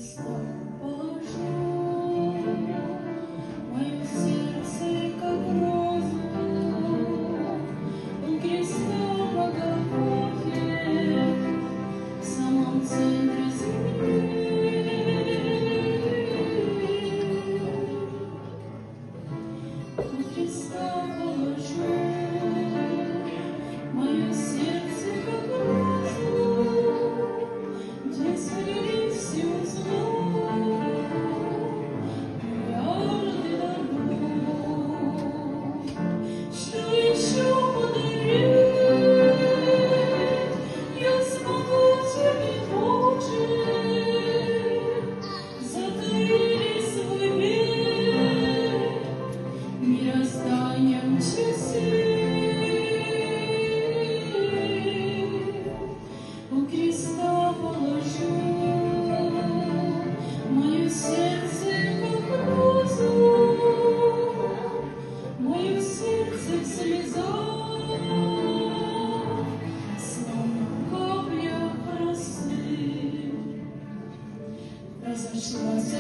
Христа положу, мое сердце, как розу, у креста по Голгофе, в самом центре земли. У креста положу мое сердце, как розу, где смирить всю зло, миллиарды даров. Что еще подарить я смогу тебе, Боже? Затаили свой век мирозданием часы. У креста положу мое сердце, как розу, мое сердце в слезах, словно капля росы. Разошлась